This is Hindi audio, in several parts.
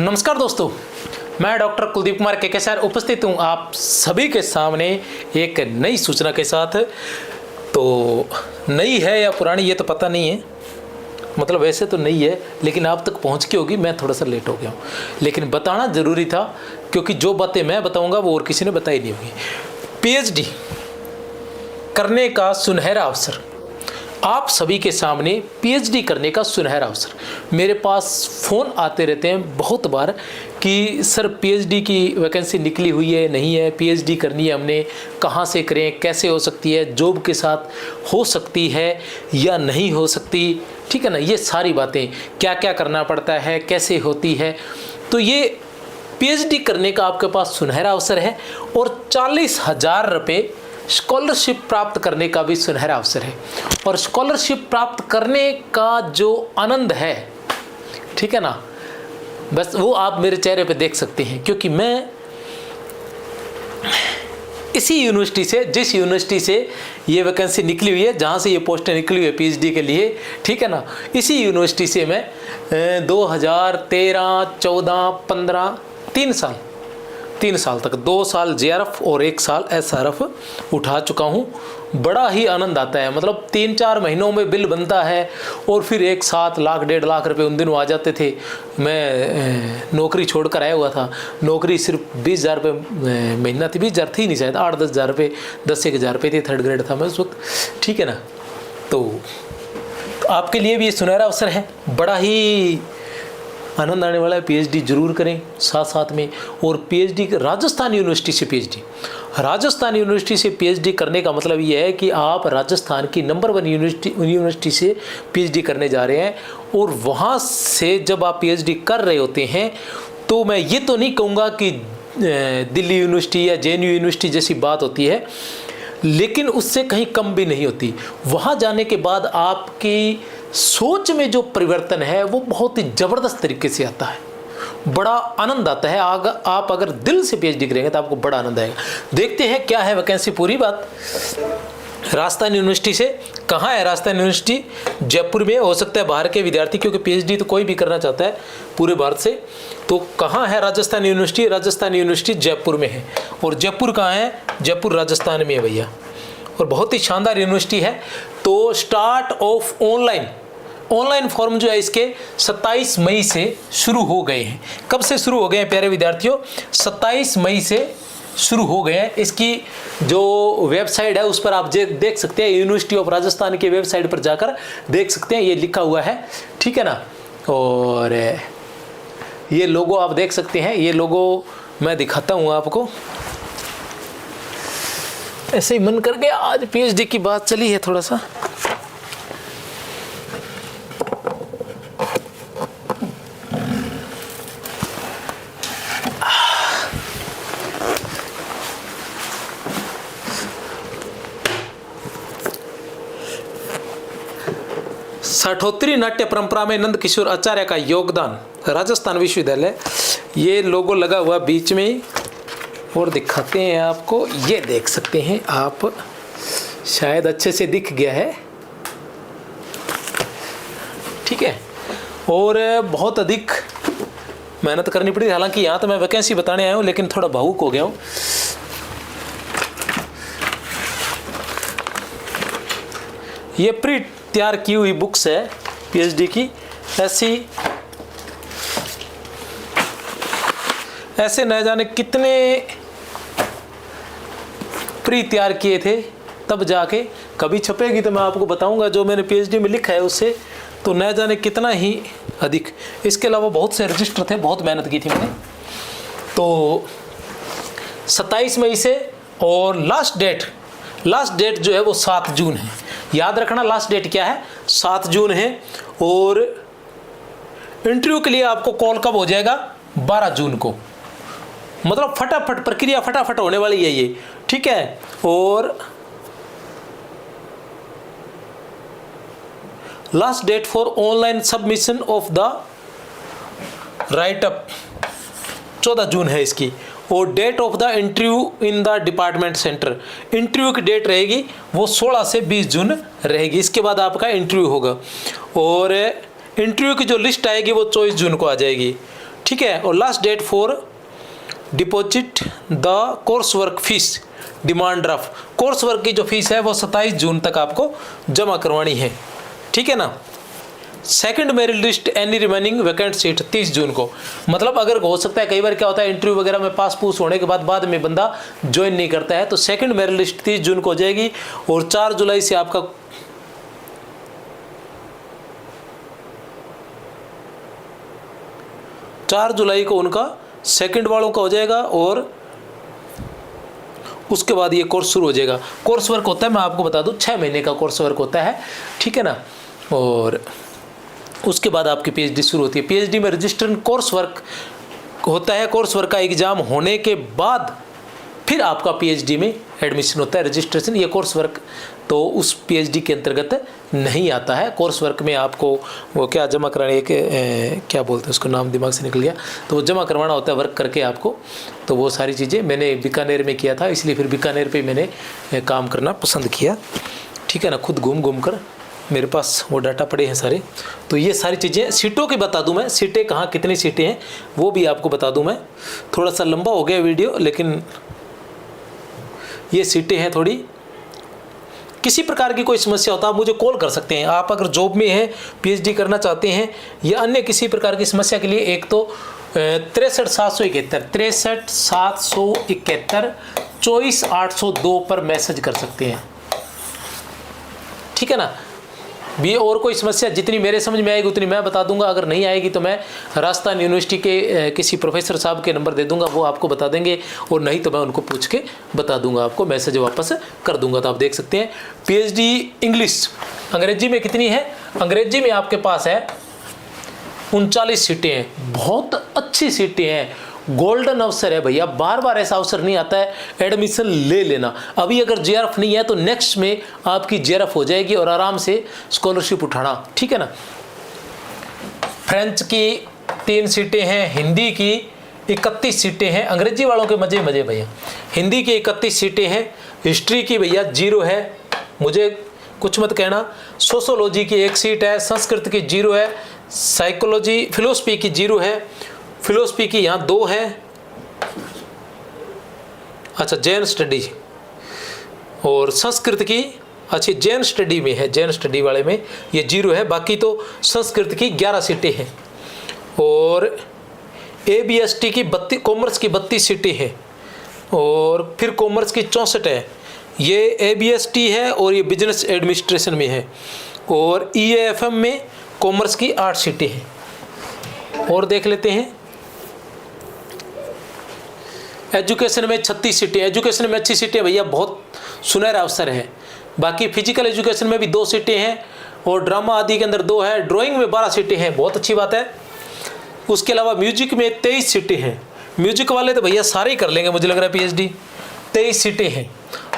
नमस्कार दोस्तों, मैं डॉक्टर कुलदीप कुमार केकेसर उपस्थित हूँ आप सभी के सामने एक नई सूचना के साथ। तो नई है या पुरानी ये तो पता नहीं है, मतलब वैसे तो नई है लेकिन आप तक पहुँच के होगी। मैं थोड़ा सा लेट हो गया हूँ लेकिन बताना ज़रूरी था क्योंकि जो बातें मैं बताऊँगा वो और किसी ने बताई नहीं होगी। पीएचडी करने का सुनहरा अवसर, आप सभी के सामने पीएचडी करने का सुनहरा अवसर। मेरे पास फ़ोन आते रहते हैं बहुत बार कि सर पीएचडी की वैकेंसी निकली हुई है, नहीं है, पीएचडी करनी है हमने, कहाँ से करें, कैसे हो सकती है, जॉब के साथ हो सकती है या नहीं हो सकती, ठीक है ना। ये सारी बातें, क्या क्या करना पड़ता है, कैसे होती है। तो ये पीएचडी करने का आपके पास सुनहरा अवसर है और 40,000 रुपये स्कॉलरशिप प्राप्त करने का भी सुनहरा अवसर है। और स्कॉलरशिप प्राप्त करने का जो आनंद है, ठीक है ना, बस वो आप मेरे चेहरे पे देख सकते हैं क्योंकि मैं इसी यूनिवर्सिटी से, जिस यूनिवर्सिटी से ये वैकेंसी निकली हुई है, जहाँ से ये पोस्टें निकली हुई है पीएचडी के लिए, ठीक है ना, इसी यूनिवर्सिटी से मैं 2013, 14, 15 3 साल तक 2 साल जेआरएफ और 1 साल एसआरएफ उठा चुका हूँ। बड़ा ही आनंद आता है, मतलब 3-4 महीनों में बिल बनता है और फिर एक साथ लाख 1.5 लाख रुपए उन दिनों आ जाते थे। मैं नौकरी छोड़कर आया हुआ था, नौकरी सिर्फ 20,000 रुपये महीना थी, 20,000 थी नहीं शायद, 8-10 हज़ार रुपये, 10-1 हज़ार रुपये थे, 3rd ग्रेड था मैं उस वक्त, ठीक है ना। तो आपके लिए भी ये सुनहरा अवसर है, बड़ा ही आनंद आने वाला है। पीएचडी जरूर करें साथ साथ में। और पीएचडी राजस्थान यूनिवर्सिटी से राजस्थान यूनिवर्सिटी से पीएचडी करने का मतलब ये है कि आप राजस्थान की नंबर 1 यूनिवर्सिटी से पीएचडी करने जा रहे हैं। और वहाँ से जब आप पीएचडी कर रहे होते हैं तो मैं ये तो नहीं कहूँगा कि दिल्ली यूनिवर्सिटी या जेएनयू यूनिवर्सिटी जैसी बात होती है, लेकिन उससे कहीं कम भी नहीं होती। वहाँ जाने के बाद आपकी सोच में जो परिवर्तन है वो बहुत ही ज़बरदस्त तरीके से आता है, बड़ा आनंद आता है। आप अगर दिल से पीएचडी करेंगे तो आपको बड़ा आनंद आएगा। देखते हैं क्या है वैकेंसी, पूरी बात। राजस्थान यूनिवर्सिटी से, कहाँ है राजस्थान यूनिवर्सिटी? जयपुर में। हो सकता है बाहर के विद्यार्थी, क्योंकि पीएचडी तो कोई भी करना चाहता है पूरे भारत से। तो कहाँ है राजस्थान यूनिवर्सिटी? राजस्थान यूनिवर्सिटी जयपुर में है। और जयपुर कहाँ है? जयपुर राजस्थान में है भैया, और बहुत ही शानदार यूनिवर्सिटी है। तो स्टार्ट ऑफ ऑनलाइन फॉर्म जो है इसके 27 मई से शुरू हो गए हैं। कब से शुरू हो गए हैं प्यारे विद्यार्थियों? 27 मई से शुरू हो गए हैं। इसकी जो वेबसाइट है उस पर आप देख सकते हैं, यूनिवर्सिटी ऑफ राजस्थान की वेबसाइट पर जाकर देख सकते हैं, ये लिखा हुआ है, ठीक है ना। और ये लोगो आप देख सकते हैं, ये लोगो मैं दिखाता हूँ आपको। ऐसे ही मन कर गया, आज पीएचडी की बात चली है थोड़ा सा। साठोत्तरी नाट्य परंपरा में नंद किशोर आचार्य का योगदान, राजस्थान विश्वविद्यालय। ये लोगो लगा हुआ बीच में, और दिखाते हैं आपको, ये देख सकते हैं आप, शायद अच्छे से दिख गया है, ठीक है। और बहुत अधिक मेहनत करनी पड़ी, हालांकि यहाँ तो मैं वैकेंसी बताने आया हूँ लेकिन थोड़ा भावुक हो गया हूँ। ये प्री तैयार की हुई बुक्स है पीएचडी की। ऐसे न जाने कितने प्री तैयार किए थे, तब जाके कभी छपेगी तो मैं आपको बताऊंगा। जो मैंने पीएचडी में लिखा है उससे तो न जाने कितना ही अधिक। इसके अलावा बहुत से रजिस्टर थे, बहुत मेहनत की थी मैंने। तो 27 मई से, और लास्ट डेट जो है वो 7 जून है। याद रखना लास्ट डेट क्या है, 7 जून है। और इंटरव्यू के लिए आपको कॉल कब हो जाएगा? 12 जून को। मतलब फटाफट प्रक्रिया, फटाफट होने वाली है ये, ठीक है। और last date for online submission of the write up 14 June है इसकी। और date of the interview in the department centre, interview की डेट रहेगी वो 16 से 20 जून रहेगी। इसके बाद आपका इंटरव्यू होगा और इंटरव्यू की जो लिस्ट आएगी वो 24 जून को आ जाएगी। ठीक है। और last date for deposit the course work fees demand draft, course work की जो फीस है वो 27 जून तक आपको जमा करवानी है, ठीक है ना। Second merit list any remaining vacant seat 30 जून को, मतलब अगर हो सकता है कई बार क्या होता है इंटरव्यू वगैरह में पास पूस होने के बाद में बंदा ज्वाइन नहीं करता है, तो सेकंड मेरिट लिस्ट 30 जून को हो जाएगी और 4 जुलाई से आपका 4 जुलाई को उनका सेकंड वालों का हो जाएगा और उसके बाद ये कोर्स शुरू हो जाएगा। कोर्स वर्क होता है, मैं आपको बता दूं 6 महीने का कोर्स वर्क होता है, ठीक है ना। और उसके बाद आपकी पीएचडी शुरू होती है। पीएचडी में रजिस्ट्रेशन कोर्स वर्क होता है, कोर्स वर्क का एग्जाम होने के बाद फिर आपका पीएचडी में एडमिशन होता है। रजिस्ट्रेशन ये कोर्स वर्क तो उस पीएचडी के अंतर्गत नहीं आता है। कोर्स वर्क में आपको वो क्या जमा कराने क्या बोलते हैं उसको, नाम दिमाग से निकल गया, तो वो जमा करवाना होता है वर्क करके आपको। तो वो सारी चीज़ें मैंने बीकानेर में किया था, इसलिए फिर बीकानेर पे मैंने काम करना पसंद किया, ठीक है ना। खुद घूम घूम कर मेरे पास वो डाटा पड़े हैं सारे। तो ये सारी चीज़ें, सीटों की बता दूं मैं, सीटें कहाँ कितनी सीटें हैं वो भी आपको बता दूं मैं। थोड़ा सा लंबा हो गया वीडियो, लेकिन ये सीटें हैं थोड़ी। किसी प्रकार की कोई समस्या होता है आप मुझे कॉल कर सकते हैं। आप अगर जॉब में हैं, पीएचडी करना चाहते हैं या अन्य किसी प्रकार की समस्या के लिए एक तो 63 771 63 771 24 802 पर मैसेज कर सकते हैं, ठीक है ना। भी और कोई समस्या जितनी मेरे समझ में आएगी उतनी मैं बता दूंगा, अगर नहीं आएगी तो मैं राजस्थान यूनिवर्सिटी के किसी प्रोफेसर साहब के नंबर दे दूंगा, वो आपको बता देंगे, और नहीं तो मैं उनको पूछ के बता दूंगा, आपको मैसेज वापस कर दूंगा। तो आप देख सकते हैं पीएचडी इंग्लिश अंग्रेजी में कितनी है, अंग्रेजी में आपके पास है 39 सीटें हैं, बहुत अच्छी सीटें हैं, गोल्डन अवसर है भैया, बार बार ऐसा अवसर नहीं आता है, एडमिशन ले लेना। अभी अगर जेआरएफ नहीं है तो नेक्स्ट में आपकी जेआरएफ हो जाएगी और आराम से स्कॉलरशिप उठाना, ठीक है ना। फ्रेंच की 3 सीटें हैं, हिंदी की 31 सीटें हैं, अंग्रेजी वालों के मजे मजे भैया। हिंदी की 31 सीटें हैं, हिस्ट्री की भैया 0 है, मुझे कुछ मत कहना। सोशोलॉजी की 1 सीट है, संस्कृत की 0 है, साइकोलॉजी फिलोसफी की 0 है, फिलोसफी की यहाँ 2 है। अच्छा, जैन स्टडी और संस्कृत की, अच्छी जैन स्टडी में है, जैन स्टडी वाले में ये 0 है। बाकी तो संस्कृत की 11 सीटें हैं और एबीएसटी की 32, कॉमर्स की 32 सीटें हैं और फिर कॉमर्स की 64 है। ये एबीएसटी है और ये बिजनेस एडमिनिस्ट्रेशन में है। और ईएएफएम में कॉमर्स की 8 सीटें हैं। और देख लेते हैं एजुकेशन में 36 सीटें, एजुकेशन में अच्छी सीटें भैया, बहुत सुनहरा अवसर है। बाकी फिजिकल एजुकेशन में भी 2 सीटें हैं और ड्रामा आदि के अंदर 2 है, ड्राइंग में 12 सीटें हैं, बहुत अच्छी बात है। उसके अलावा म्यूजिक में 23 सीटें हैं, म्यूजिक वाले तो भैया सारे ही कर लेंगे मुझे लग रहा है पीएचडी। 23 सीटें हैं।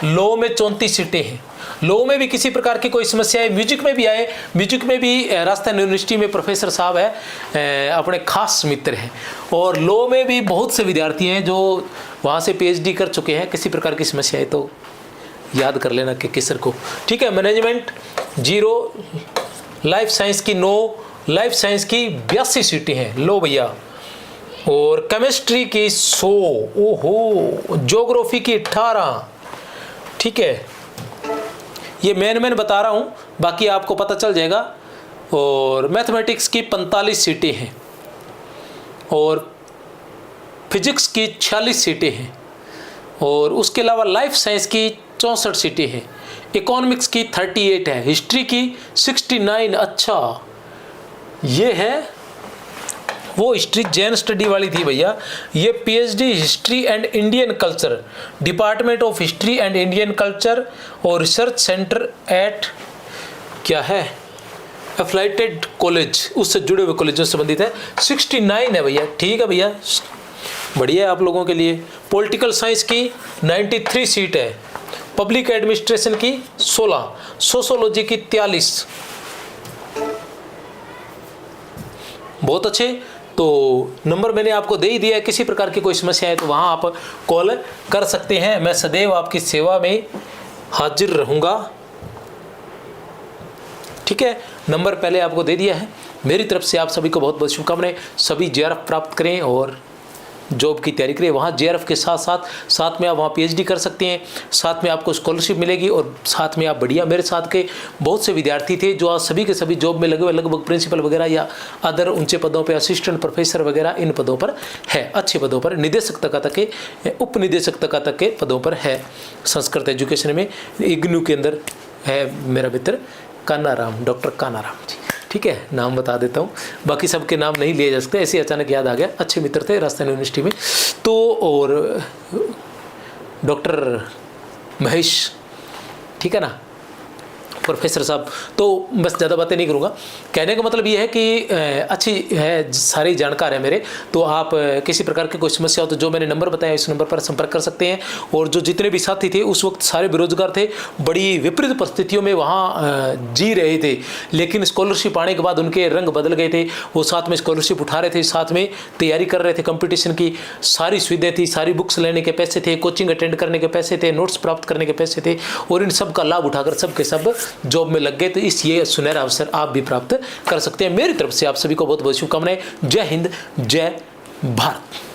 लॉ में 34 सीटें हैं, लॉ में भी किसी प्रकार की कोई समस्या है, म्यूजिक में भी आए, म्यूजिक में भी राजस्थान यूनिवर्सिटी में प्रोफेसर साहब है, अपने खास मित्र हैं। और लॉ में भी बहुत से विद्यार्थी हैं जो वहाँ से पीएचडी कर चुके हैं। किसी प्रकार की समस्या है तो याद कर लेना कि किसर को, ठीक है। मैनेजमेंट 0, लाइफ साइंस की 9, लाइफ साइंस की 82 सीटें हैं, लो भैया। और केमिस्ट्री की 100, ओहो, ज्योग्राफी की 18, ठीक है। ये मैन बता रहा हूँ, बाकी आपको पता चल जाएगा। और मैथमेटिक्स की 45 सीटें हैं और फिजिक्स की 46 सीटें हैं और उसके अलावा लाइफ साइंस की 64 सीटें हैं, इकोनॉमिक्स की 38 है, हिस्ट्री की 69। अच्छा, ये है वो हिस्ट्री जैन स्टडी वाली थी भैया। ये PhD history and Indian culture, department of history and Indian culture और रिसर्च सेंटर एट क्या है एफिलिएटेड कॉलेज, उससे जुड़े हुए कॉलेजों से संबंधित है। 69 है भैया, ठीक है भैया, बढ़िया है आप लोगों के लिए। पॉलिटिकल साइंस की 93 सीट है, पब्लिक एडमिनिस्ट्रेशन की 16, सोशोलॉजी की 43। बहुत अच्छे। तो नंबर मैंने आपको दे ही दिया है, किसी प्रकार की कोई समस्या है तो वहाँ आप कॉल कर सकते हैं। मैं सदैव आपकी सेवा में हाजिर रहूँगा, ठीक है। नंबर पहले आपको दे दिया है, मेरी तरफ से आप सभी को बहुत बहुत शुभकामनाएं। सभी जेआरएफ प्राप्त करें और जॉब की तैयारी करें। वहाँ जेआरएफ के साथ में आप वहाँ पीएचडी कर सकते हैं, साथ में आपको स्कॉलरशिप मिलेगी और साथ में आप बढ़िया, मेरे साथ के बहुत से विद्यार्थी थे जो आज सभी के सभी जॉब में लगे हुए, लगभग प्रिंसिपल वगैरह या अदर ऊंचे पदों पे, असिस्टेंट प्रोफेसर वगैरह इन पदों पर है, अच्छे पदों पर, निदेशक तक के, उप निदेशक तक के पदों पर है। संस्कृत एजुकेशन में इग्नू के अंदर है मेरा मित्र कानाराम, डॉक्टर कानाराम जी, ठीक है, नाम बता देता हूँ, बाकी सबके नाम नहीं लिए जा सकते, ऐसे अचानक याद आ गया। अच्छे मित्र थे राजस्थान यूनिवर्सिटी में। तो और डॉक्टर महेश, ठीक है ना, प्रोफेसर साहब। तो बस ज़्यादा बातें नहीं करूँगा। कहने का मतलब ये है कि अच्छी है, सारी जानकार है मेरे। तो आप किसी प्रकार की कोई समस्या हो तो जो मैंने नंबर बताया इस नंबर पर संपर्क कर सकते हैं। और जो जितने भी साथी थे उस वक्त सारे बेरोजगार थे, बड़ी विपरीत परिस्थितियों में वहाँ जी रहे थे, लेकिन स्कॉलरशिप आने के बाद उनके रंग बदल गए थे। वो साथ में स्कॉलरशिप उठा रहे थे, साथ में तैयारी कर रहे थे कंपटीशन की, सारी सुविधाएँ थी, सारी बुक्स लेने के पैसे थे, कोचिंग अटेंड करने के पैसे थे, नोट्स प्राप्त करने के पैसे थे, और इन सब का लाभ उठाकर सब के सब जॉब में लग गए। तो इस ये सुनहरा अवसर आप भी प्राप्त कर सकते हैं। मेरी तरफ से आप सभी को बहुत बहुत शुभकामनाएं। जय हिंद, जय भारत।